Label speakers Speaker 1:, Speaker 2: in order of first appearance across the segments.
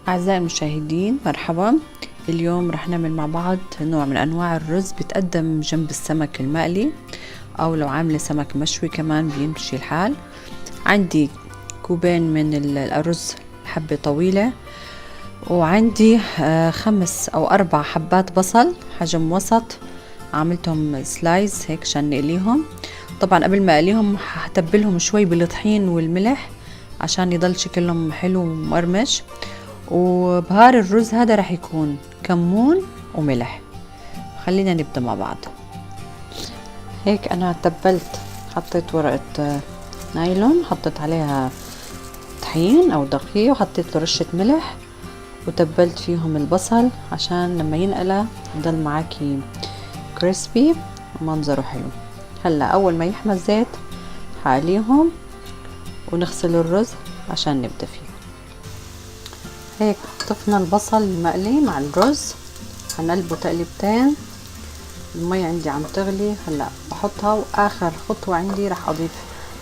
Speaker 1: أعزائي المشاهدين مرحبا. اليوم رح نعمل مع بعض نوع من أنواع الرز بتقدم جنب السمك المقلي، أو لو عاملة سمك مشوي كمان بيمشي الحال. عندي كوبين من الأرز حبة طويلة، وعندي 5 أو 4 حبات بصل حجم وسط، عملتهم سلايز هيك عشان نقليهم. طبعا قبل ما أقليهم هتبلهم شوي بالطحين والملح عشان يضل شكلهم حلو ومقرمش. وبهار الرز هذا رح يكون كمون وملح. خلينا نبدأ مع بعض. هيك أنا تبلت، حطيت ورقة نايلون، حطيت عليها طحين أو دقيق، وحطيت له رشة ملح، وتبلت فيهم البصل عشان لما ينقلى يضل معاكي كريسبي ومنظره حلو. هلا أول ما يحمى الزيت هقليهم ونغسل الرز عشان نبدأ فيه. هيك طفنا البصل المقلي مع الرز، هنقلبه تقليبتين. المية عندي عم تغلي، هلا بحطها، واخر خطوة عندي رح اضيف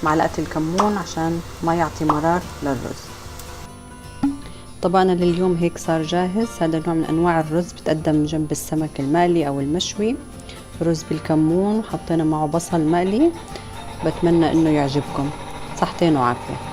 Speaker 1: معلقة الكمون عشان ما يعطي مرار للرز. طبعا لليوم هيك صار جاهز. هذا نوع من انواع الرز بتقدم جنب السمك المقلي او المشوي، رز بالكمون وحطينا معه بصل مقلي. بتمنى انه يعجبكم. صحتين وعافية.